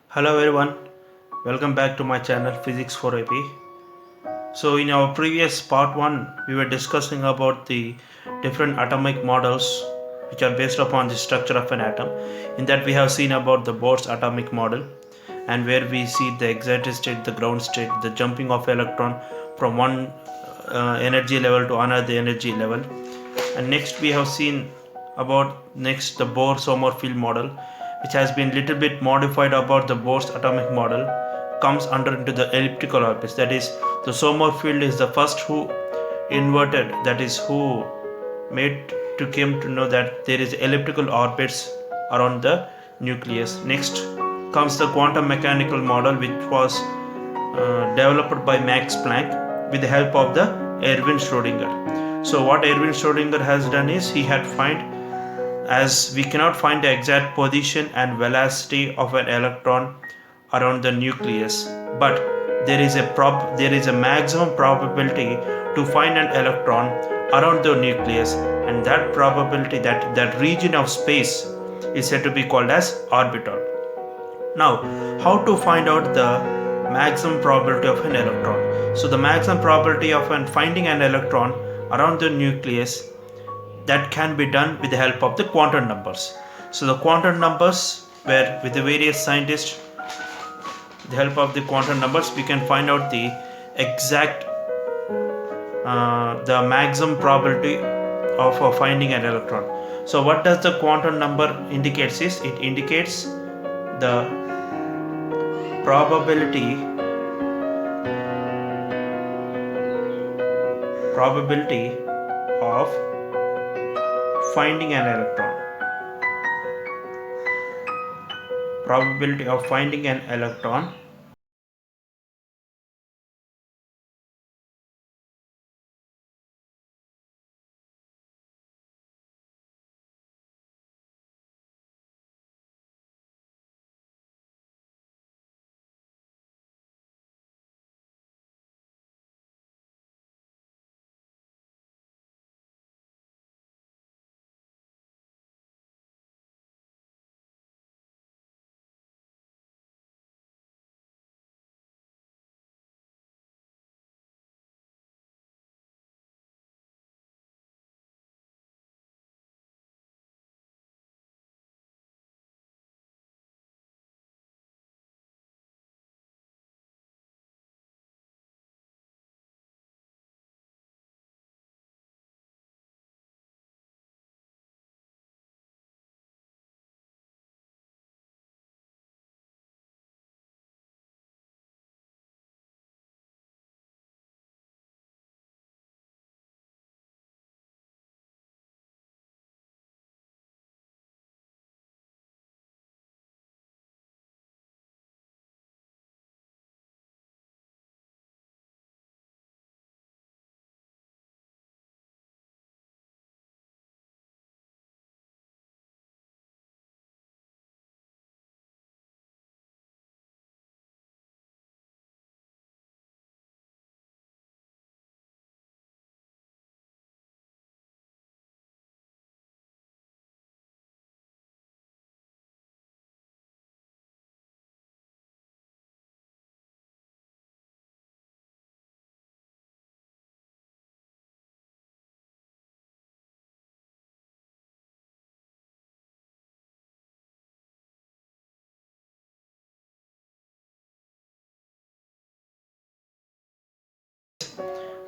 Hello everyone, welcome back to my channel Physics for AP. So in our previous part 1 we were discussing about the different atomic models which are based upon the structure of an atom. In that we have seen about the Bohr's atomic model, and where we see the excited state, the ground state, the jumping of electron from one energy level to another energy level. And next we have seen about the Bohr-Sommerfeld model, which has been little bit modified about the Bohr's atomic model, comes under into the elliptical orbits. That is, the Sommerfeld is the first who inverted, that is who made to came to know that there is elliptical orbits around the nucleus. Next comes the quantum mechanical model, which was developed by Max Planck with the help of the Erwin Schrödinger. So what Erwin Schrödinger has done is he had find, as we cannot find the exact position and velocity of an electron around the nucleus, but there is a maximum probability to find an electron around the nucleus, and that probability, that region of space, is said to be called as orbital. Now, how to find out the maximum probability of an electron? So the maximum probability of finding an electron around the nucleus, that can be done with the help of the quantum numbers. So the quantum numbers, where with the various scientists, with the help of the quantum numbers, we can find out the exact the maximum probability of finding an electron. So what does the quantum number indicates is, it indicates the probability of finding an electron. Probability of finding an electron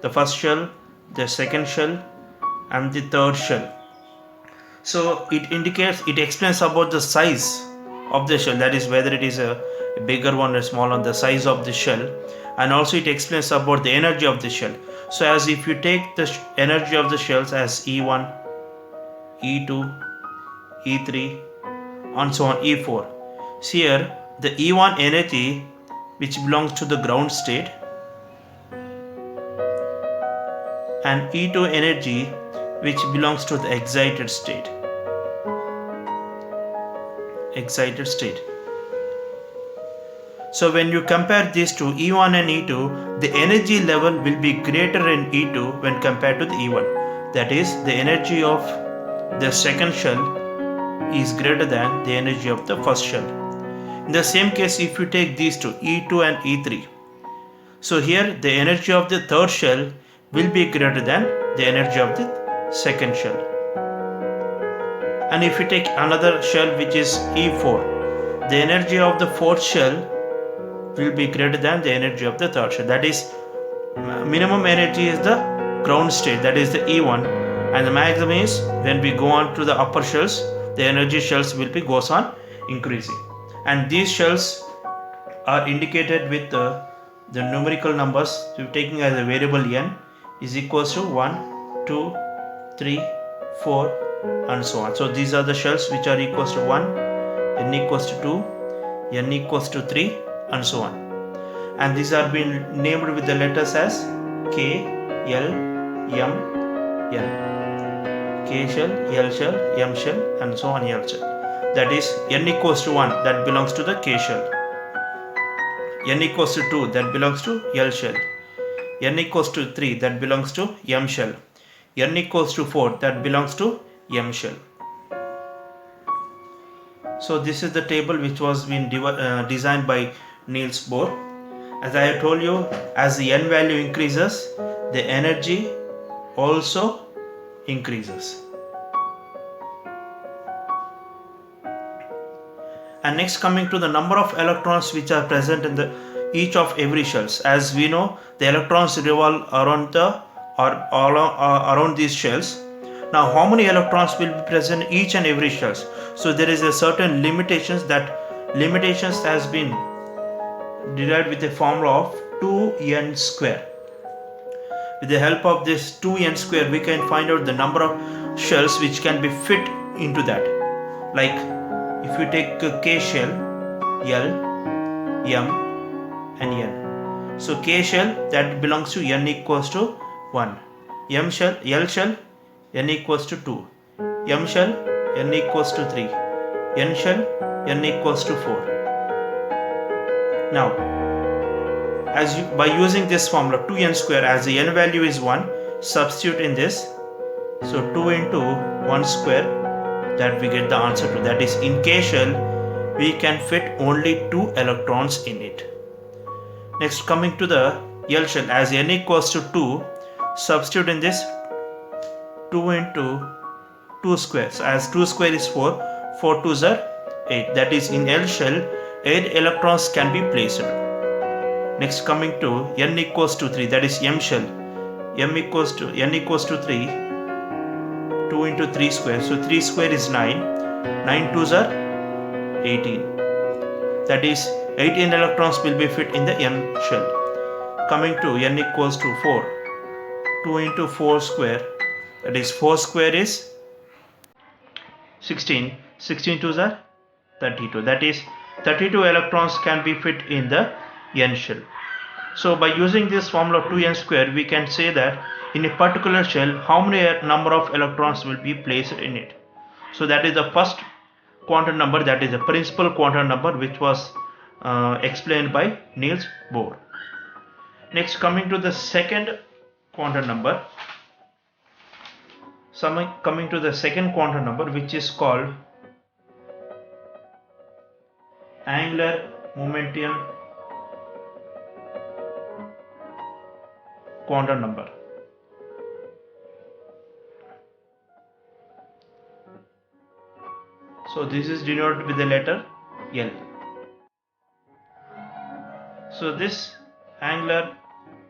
the first shell, the second shell, and the third shell. So it explains about the size of the shell, that is whether it is a bigger one or small one, the size of the shell, and also it explains about the energy of the shell. So as if you take the energy of the shells as E1, E2, E3, and so on, E4. So here the E1 energy, which belongs to the ground state, and E2 energy, which belongs to the excited state. So when you compare these two, E1 and E2, the energy level will be greater in E2 when compared to the E1. That is, the energy of the second shell is greater than the energy of the first shell. In the same case, if you take these two, E2 and E3, so here the energy of the third shell will be greater than the energy of the second shell. And if you take another shell which is E4, the energy of the fourth shell will be greater than the energy of the third shell. That is, minimum energy is the ground state, that is the E1, and the maximum is when we go on to the upper shells, the energy shells will be goes on increasing. And these shells are indicated with the numerical numbers. So taking as a variable n is equals to 1, 2, 3, 4 and so on. So these are the shells which are equals to 1, n equals to 2, n equals to 3 and so on. And these are being named with the letters as K, L, M, N. K shell, L shell, M shell and so on L shell. That is, n equals to 1, that belongs to the K shell. N equals to 2, that belongs to L shell. N equals to 3, that belongs to M shell. N equals to 4, that belongs to M shell. So this is the table which was been designed by Niels Bohr. As I have told you, as the n value increases, the energy also increases. And next, coming to the number of electrons which are present in the each of every shells. As we know, the electrons revolve around around these shells. Now, how many electrons will be present in each and every shells? So there is a certain limitations has been derived with a formula of 2n square. With the help of this 2n square, we can find out the number of shells which can be fit into that. Like if you take a K shell, L, M and N. So K shell, that belongs to n equals to 1. M shell, L shell, n equals to 2. M shell, n equals to 3. N shell, n equals to 4. Now, by using this formula 2n square, as the n value is 1, substitute in this. So 2 into 1 square, that we get the answer to. That is, in K shell, we can fit only 2 electrons in it. Next, coming to the L shell, as n equals to 2, substitute in this 2 into 2 square. So as 2 square is 4, 4 2s are 8. That is, in L shell, 8 electrons can be placed. Next, coming to n equals to 3, that is M shell. N equals to 3, 2 into 3 square. So 3 square is 9. 9 2s are 18. That is, 18 electrons will be fit in the M shell. Coming to n equals to 4. 2 into 4 square. That is, 4 square is 16. 16 2s are 32. That is, 32 electrons can be fit in the n shell. So by using this formula of 2n square, we can say that in a particular shell, how many number of electrons will be placed in it. So that is the first quantum number, that is the principal quantum number, which was explained by Niels Bohr. Next, coming to the second quantum number, which is called angular momentum quantum number. So this is denoted with the letter L. So this angular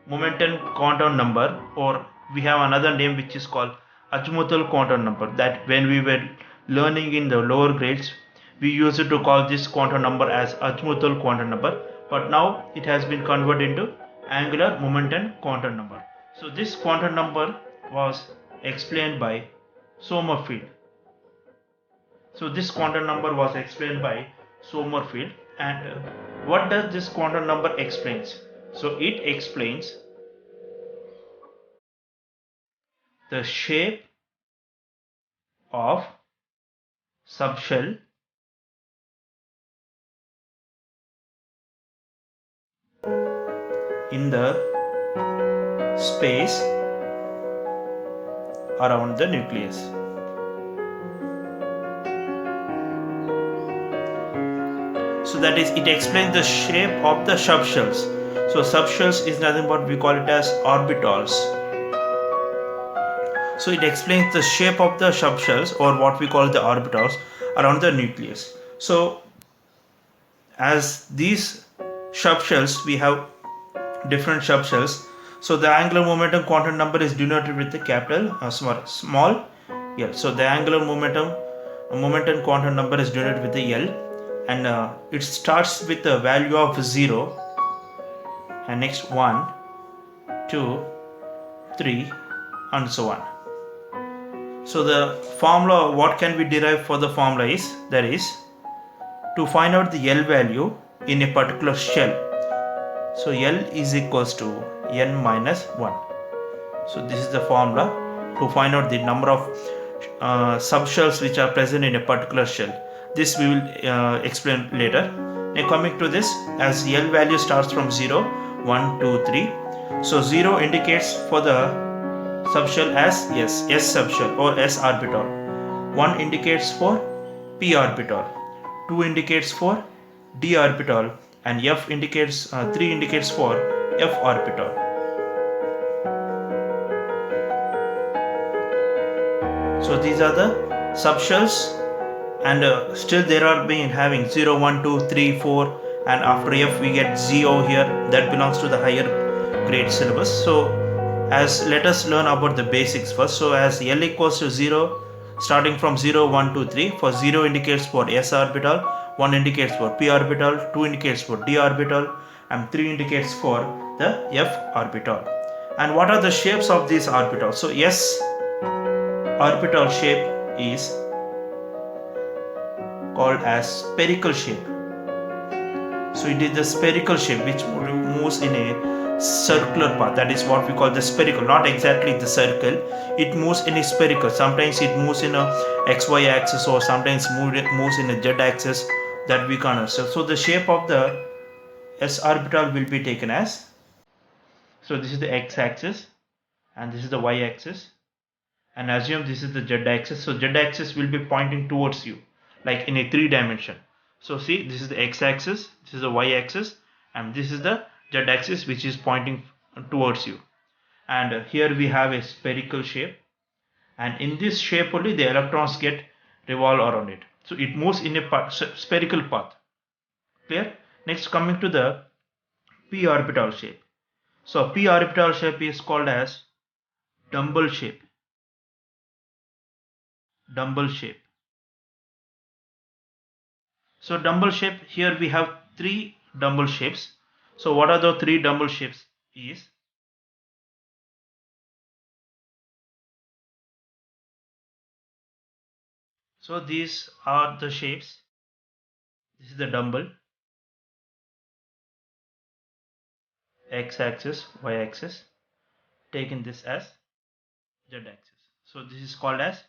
momentum quantum number, or we have another name which is called azimuthal quantum number, that when we were learning in the lower grades, we used to call this quantum number as azimuthal quantum number, but now it has been converted into angular momentum quantum number. So this quantum number was explained by Sommerfeld. And what does this quantum number explains? So it explains the shape of subshell in the space around the nucleus. So that is, it explains the shape of the subshells. So subshells is nothing but we call it as orbitals. So it explains the shape of the subshells, or what we call the orbitals, around the nucleus. So as these subshells, we have different subshells. So the angular momentum quantum number is denoted with the capital small L. So the angular momentum quantum number is denoted with the L, and it starts with a value of 0, and next 1, 2, 3, and so on. So the formula, what can we derive for the formula is, that is, to find out the L value in a particular shell. So L is equals to n minus 1. So this is the formula to find out the number of subshells which are present in a particular shell. This we will explain later. Now coming to this, as L value starts from 0, 1, 2, 3. So 0 indicates for the subshell as S subshell or S orbital. 1 indicates for p orbital. 2 indicates for d orbital, and F indicates 3 indicates for f orbital. So these are the subshells, and still there are being having 0, 1, 2, 3, 4, and after F we get Z over here. That belongs to the higher grade syllabus. So as let us learn about the basics first. So as L equals to 0, starting from 0, 1, 2, 3, for 0 indicates for S orbital, 1 indicates for p orbital, 2 indicates for d orbital, and 3 indicates for the f orbital. And what are the shapes of these orbitals? So S orbital shape is called as spherical shape. So it is the spherical shape which moves in a circular path. That is what we call the spherical, not exactly the circle. It moves in a spherical. Sometimes it moves in a xy axis, or sometimes moves in a z axis, that we can't understand. So the shape of the S orbital will be taken as, so this is the x axis and this is the y axis, and assume this is the z axis. So z axis will be pointing towards you, like in a 3 dimension. So see, this is the x axis, this is the y axis, and this is the z axis which is pointing towards you. And here we have a spherical shape, and in this shape only the electrons get revolve around it. So it moves in a spherical path. Clear? Next, coming to the p orbital shape. So p orbital shape is called as dumbbell shape. Dumbbell shape. So dumbbell shape, here we have 3 dumbbell shapes. So what are the 3 dumbbell shapes is, so these are the shapes. This is the dumbbell, x axis, y axis, taking this as z axis. So this is called as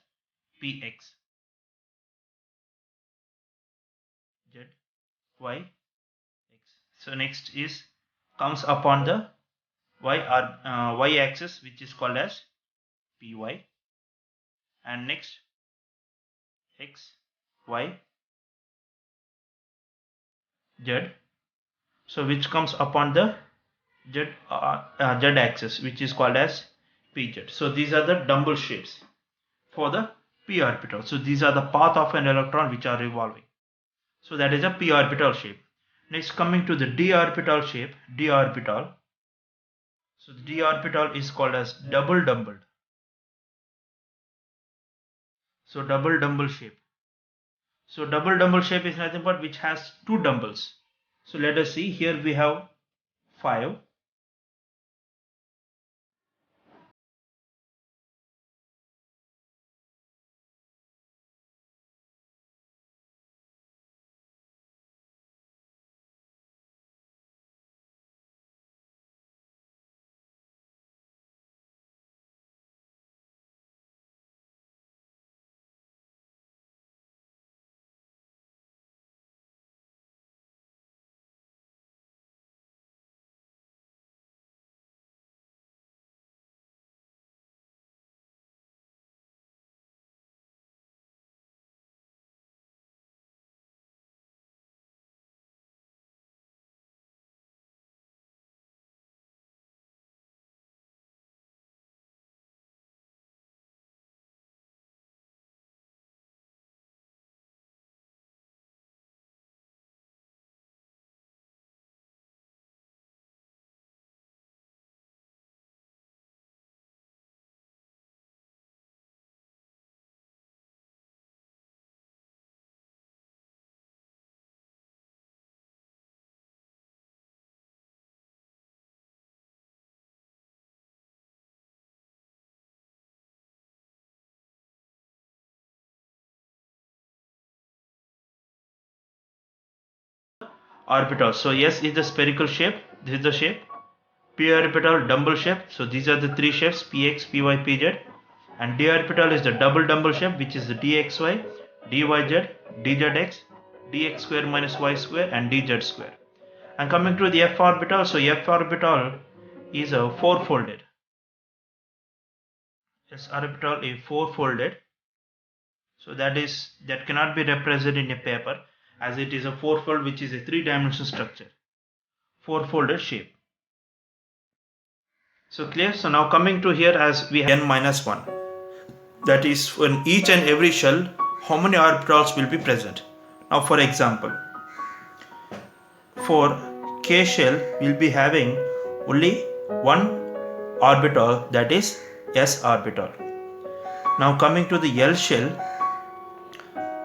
px, z, y, x. So next is comes upon the y axis, which is called as py, and next x, y, z. So which comes upon the z axis, which is called as pz. So these are the dumbbell shapes for the p orbital. So these are the path of an electron which are revolving. So that is a p orbital shape. Next, coming to the d orbital shape, d orbital. So the d orbital is called as double dumbbelled. So double dumbbell shape. So double dumbbell shape is nothing but which has 2 dumbbells. So let us see, here we have 5. orbital. So S is the spherical shape, this is the shape. P orbital double shape, so these are the three shapes, Px, Py, Pz. And D orbital is the double shape, which is the dxy, dyz, dzx, dx square minus y square and dz square. And coming to the F orbital, so F orbital is a four-folded. S orbital is four-folded, so that cannot be represented in a paper, as it is a four-fold, which is a three-dimensional structure, four-folded shape. So clear? So now coming to here, as we have n minus 1, that is in each and every shell how many orbitals will be present. Now for example, for K shell we will be having only one orbital, that is S orbital. Now coming to the L shell,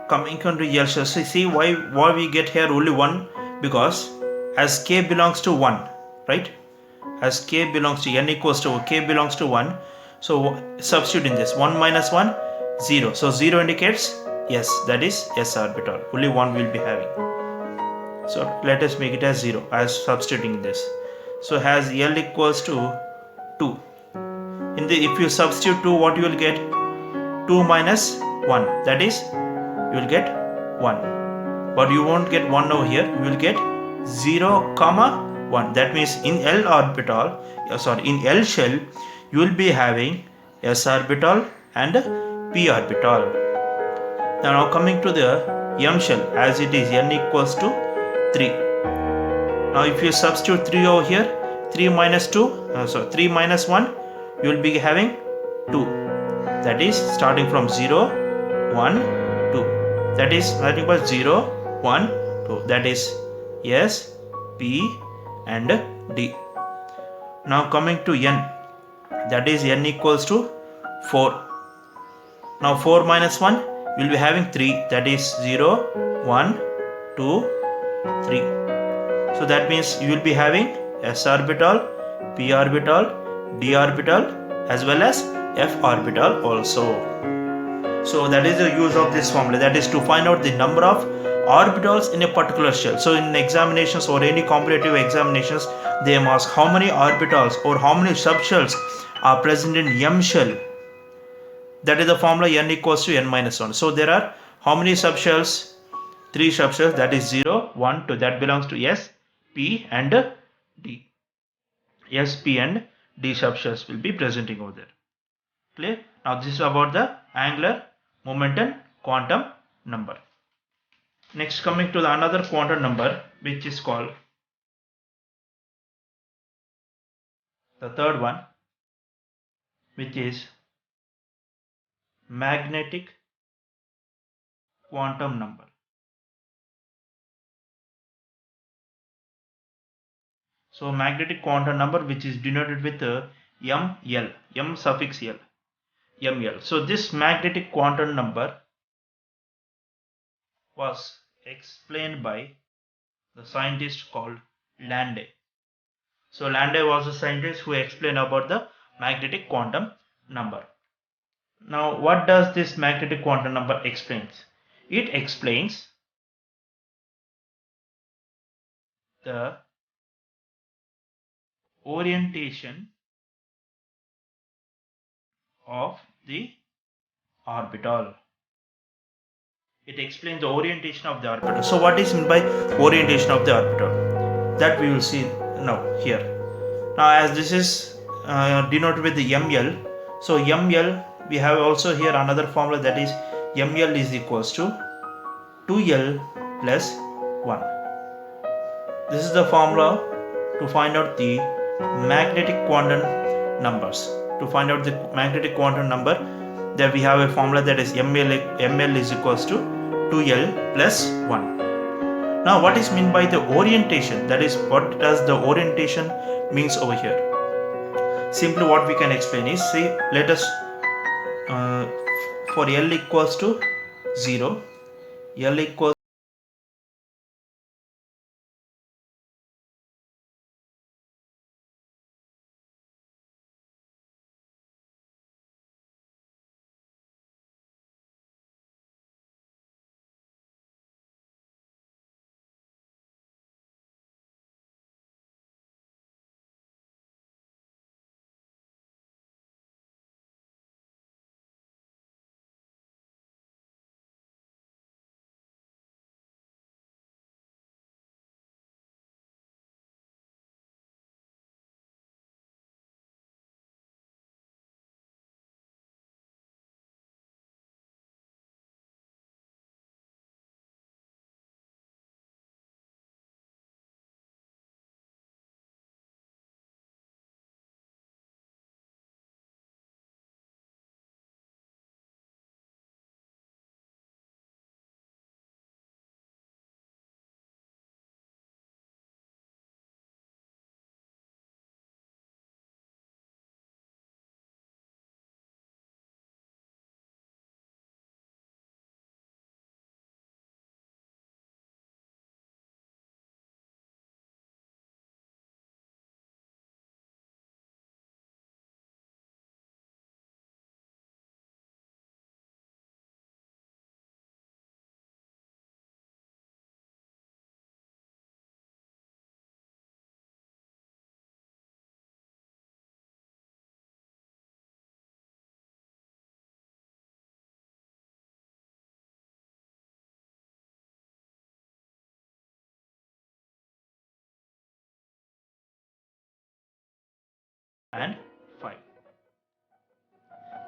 so see why we get here only one, because as K belongs to 1, right? As K belongs to n equals to K belongs to 1, so substitute in this 1 minus 1, 0. So 0 indicates yes, that is S orbital. Only one will be having. So let us make it as 0 as substituting this. So as L equals to 2. If you substitute 2, what you will get? 2 minus 1, that is you will get 1. But you won't get 1 over here, you will get 0 comma 1. That means in L orbital, in L shell, you will be having S orbital and P orbital. Now coming to the M shell, as it is n equals to 3. Now if you substitute 3 over here, 3 minus 1, you will be having 2. That is starting from 0, 1, 2. That is nothing but 0, 1, 2. That is S, P and D. Now coming to N, that is n equals to 4. Now 4 minus 1, we will be having 3. That is 0, 1, 2, 3. So that means you will be having S orbital, P orbital, D orbital as well as F orbital also. So that is the use of this formula, that is to find out the number of orbitals in a particular shell. So in examinations or any competitive examinations, they ask how many orbitals or how many subshells are present in M shell. That is the formula, n equals to n minus 1. So there are how many subshells? 3 subshells, that is 0, 1, 2. That belongs to S, P and D. S, P and D subshells will be presenting over there. Clear? Now this is about the angular momentum quantum number. Next, coming to the another quantum number, which is called the third one, which is magnetic quantum number. So magnetic quantum number, which is denoted with ML, M suffix L, ML. So this magnetic quantum number was explained by the scientist called Landé. So Landé was a scientist who explained about the magnetic quantum number. Now what does this magnetic quantum number explains? It explains the orientation of the orbital. It explains the orientation of the orbital. So what is meant by orientation of the orbital? That we will see now here. Now as this is denoted with the ML, so ML, we have also here another formula, that is ML is equals to 2L plus 1. This is the formula to find out the magnetic quantum numbers. To find out the magnetic quantum number, there we have a formula, that is ML is equals to 2L plus 1. Now what is meant by the orientation? That is, what does the orientation means over here? Simply what we can explain is, say, let us for L equals to 0, L equals and 5.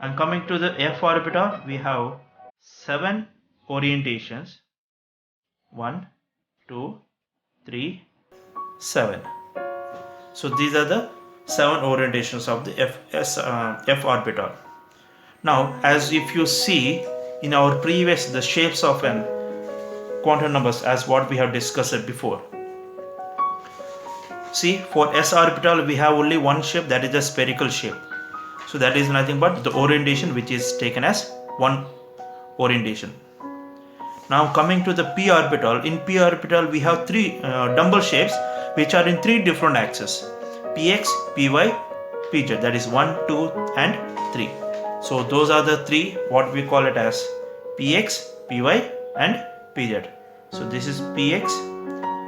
And coming to the f orbital, we have 7 orientations. 1, 2, 3, 7. So these are the 7 orientations of the f orbital. Now, as if you see in our previous the shapes of an quantum numbers as what we have discussed before. See, for s orbital we have only one shape, that is a spherical shape. So that is nothing but the orientation which is taken as one orientation. Now coming to the p orbital, in p orbital we have 3 dumbbell shapes which are in 3 different axes: px, py, pz, that is 1, 2 and 3. So those are the 3 what we call it as px, py and pz. So this is px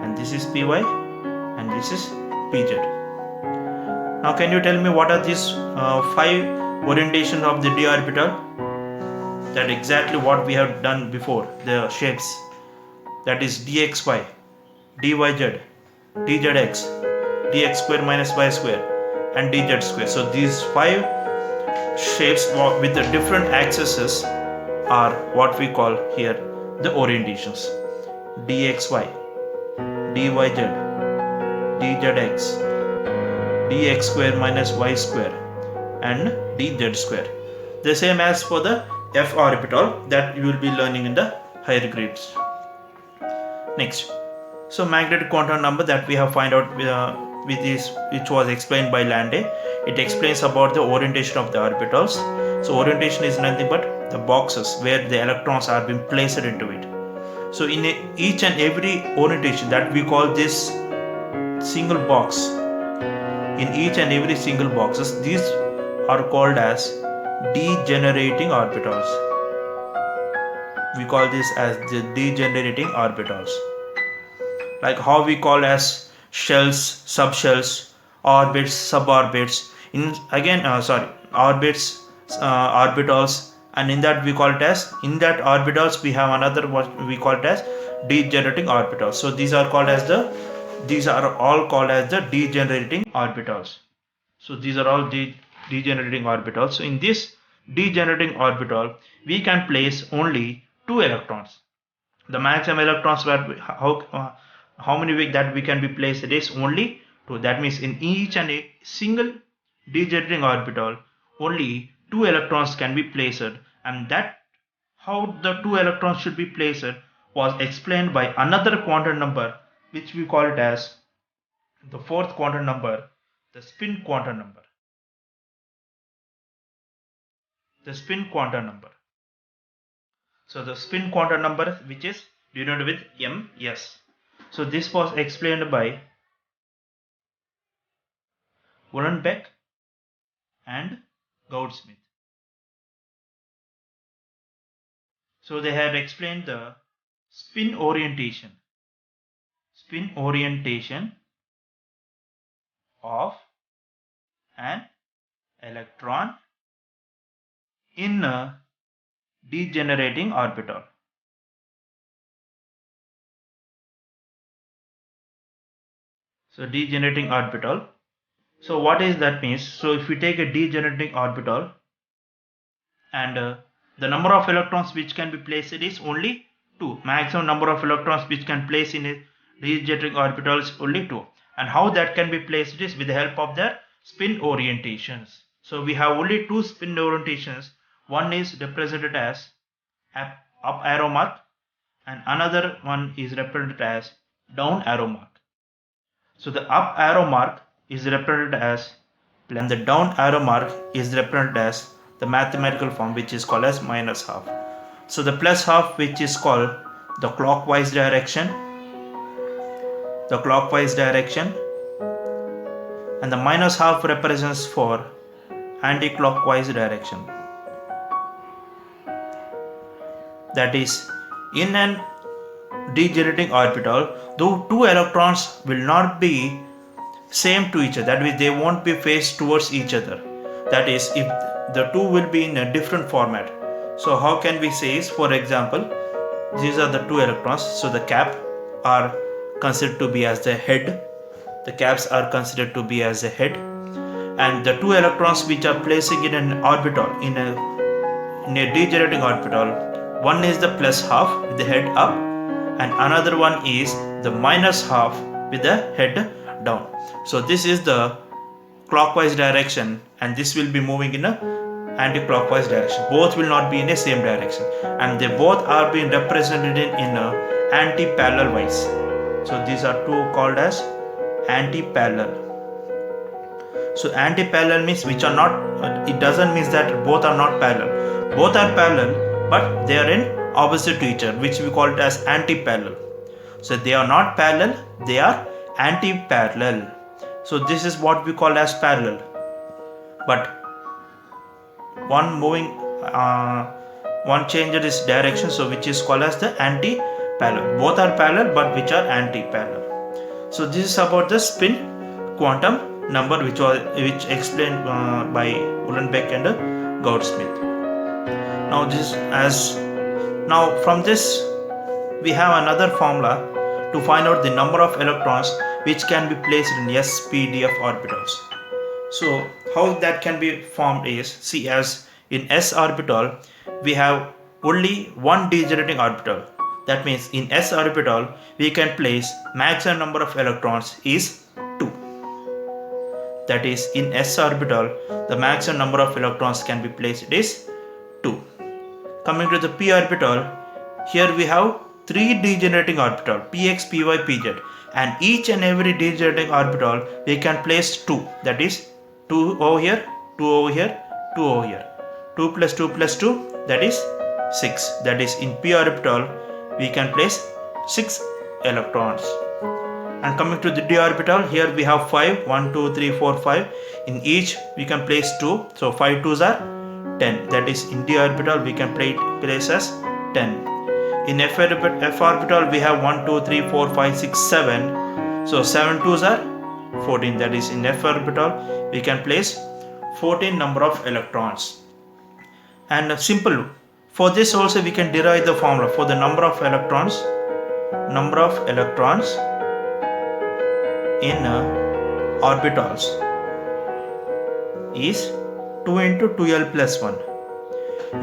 and this is py and this is pz. Now can you tell me what are these 5 orientations of the d orbital? That exactly what we have done before, the shapes, that is dxy, dyz, dzx, dx square minus y square and dz square. So these 5 shapes with the different axes are what we call here the orientations: dxy, dyz, dzx, dx square minus y square and dz square. The same as for the f orbital that you will be learning in the higher grades. Next, so magnetic quantum number that we have find out with this, which was explained by Landé. It explains about the orientation of the orbitals. So orientation is nothing but the boxes where the electrons are being placed into it. So in each and every orientation that we call this single box, in each and every single boxes, these are called as degenerating orbitals. We call this as the degenerating orbitals. Like how we call as shells, subshells, orbits, suborbits. Orbits, orbitals, and in that we call it as, in that orbitals we have another what we call it as degenerating orbitals. So these are all called as the degenerating orbitals. So these are all degenerating orbitals. So in this degenerating orbital we can place only 2 electrons. The maximum electrons how many that we can be placed, it is only 2. That means in each and a single degenerating orbital only 2 electrons can be placed, and that how the 2 electrons should be placed was explained by another quantum number which we call it as the 4th quantum number, the spin quantum number. The spin quantum number. So the spin quantum number which is denoted with ms. So this was explained by Uhlenbeck and Goudsmit. So they had explained the spin orientation of an electron in a degenerating orbital. So degenerating orbital. So what is that means? So if we take a degenerating orbital and the number of electrons which can be placed is only 2. Maximum number of electrons which can place in a degenerating orbital is only 2. And how that can be placed is with the help of their spin orientations. So we have only 2 spin orientations. One is represented as up arrow mark and another one is represented as down arrow mark. So the up arrow mark is represented as plus and the down arrow mark is represented as the mathematical form which is called as minus half. So the plus half which is called the clockwise direction, and the minus half represents for anti-clockwise direction. That is, in an degenerating orbital, though 2 electrons will not be same to each other, that is, they won't be faced towards each other. That is, if the 2 will be in a different format. So how can we say is, for example, these are the 2 electrons. So the cap are considered to be as the head. The caps are considered to be as the head, and the two electrons which are placing in an orbital, in a degenerating orbital, one is the plus half with the head up and another one is the minus half with the head down. So this is the clockwise direction and this will be moving in a anti-clockwise direction. Both will not be in the same direction and they both are being represented in a anti-parallel wise. So these are two called as anti-parallel. So anti-parallel means which are not, it doesn't mean that both are not parallel. Both are parallel but they are in opposite to each other, which we call it as anti-parallel. So they are not parallel, they are anti-parallel. So this is what we call as parallel. But one changes its direction, so which is called as the anti-parallel. Both are parallel but which are anti-parallel. So this is about the spin quantum number which explained by Uhlenbeck and Goudsmit. Now from this we have another formula to find out the number of electrons which can be placed in s, p, d of orbitals. So how that can be formed is, see, as in s orbital we have only one degenerating orbital. That means in s orbital we can place maximum number of electrons is 2. That is, in s orbital the maximum number of electrons can be placed is 2. Coming to the p orbital, here we have 3 degenerating orbitals, px, py, pz, and each and every degenerating orbital we can place 2. That is 2 over here, 2 over here, 2 over here. 2 plus 2 plus 2, that is 6. That is, in p orbital we can place 6 electrons. And coming to the d orbital, here we have 5, 1, 2, 3, 4, 5. In each we can place 2, so 5 2s are 10. That is, in d orbital we can place as 10. In f orbital we have 1, 2, 3, 4, 5, 6, 7. So 7 2s are 14. That is, in f orbital we can place 14 number of electrons. And simple, for this also we can derive the formula for the number of electrons in orbitals is 2 into 2l plus 1.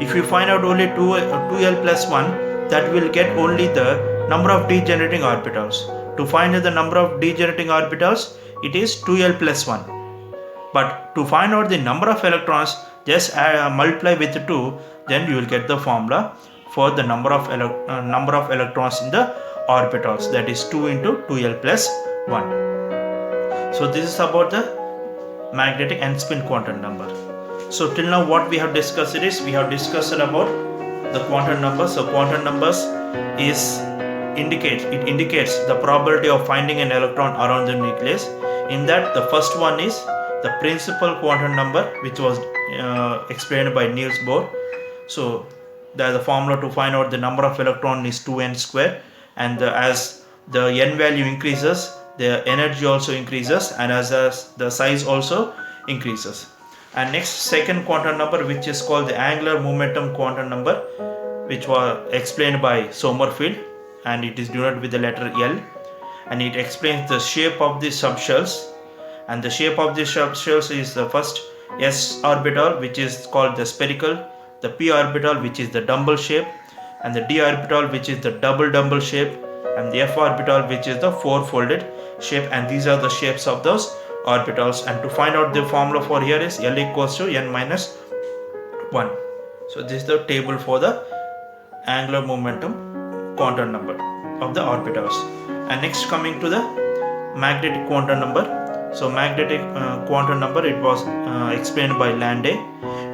If you find out only 2l plus 1, that will get only the number of degenerating orbitals. To find out the number of degenerating orbitals, it is 2l plus 1. But to find out the number of electrons, just multiply with 2, then you will get the formula for the number of electrons in the orbitals. That is 2 into 2l plus 1. So this is about the magnetic and spin quantum number. So till now what we have discussed is, we have discussed about the quantum numbers. So quantum numbers indicates the probability of finding an electron around the nucleus. In that, the first one is the principal quantum number, which was explained by Niels Bohr. So the formula to find out the number of electron is 2n square, and as the n value increases, the energy also increases, and as the size also increases. And next, second quantum number, which is called the angular momentum quantum number, which was explained by Sommerfeld, and it is denoted with the letter L, and it explains the shape of the subshells. And the shape of the subshells is the first s orbital, which is called the spherical, the p orbital, which is the dumbbell shape, and the d orbital, which is the double dumbbell shape, and the f orbital, which is the four-folded shape. And these are the shapes of those orbitals. And to find out the formula for here is L equals to n minus 1. So this is the table for the angular momentum quantum number of the orbitals. And next, coming to the magnetic quantum number. So magnetic quantum number, it was explained by Landé.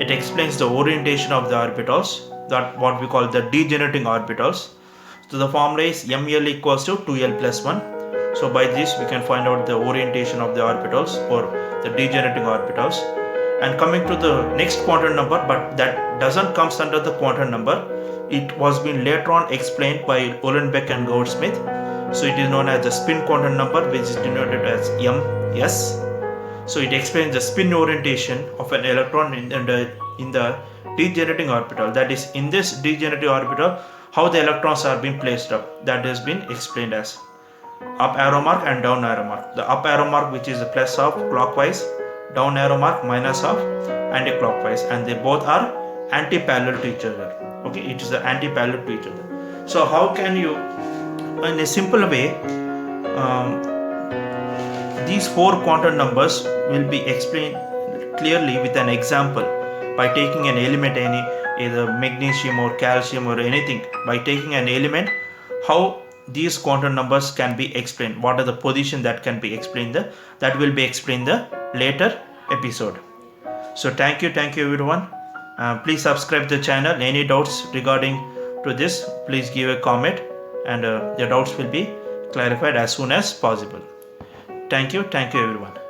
It explains the orientation of the orbitals, that what we call the degenerating orbitals. So the formula is ml equals to 2l plus 1. So by this we can find out the orientation of the orbitals or the degenerating orbitals. And coming to the next quantum number, but that doesn't comes under the quantum number. It was been later on explained by Uhlenbeck and Goudsmit. So it is known as the spin quantum number, which is denoted as ms. So it explains the spin orientation of an electron in the degenerating orbital. That is, in this degenerating orbital, how the electrons are being placed up. That has been explained as up arrow mark and down arrow mark. The up arrow mark, which is the plus half clockwise, down arrow mark minus of anti-clockwise, and they both are anti-parallel to each other. Okay, it is anti-parallel to each other. So how can you, in a simple way, these four quantum numbers will be explained clearly with an example by taking an element, either magnesium or calcium or anything. By taking an element, how these quantum numbers can be explained, what are the position that can be explained, that will be explained the later episode. So thank you everyone. Please subscribe the channel. Any doubts regarding to this, please give a comment, and the doubts will be clarified as soon as possible. Thank you everyone.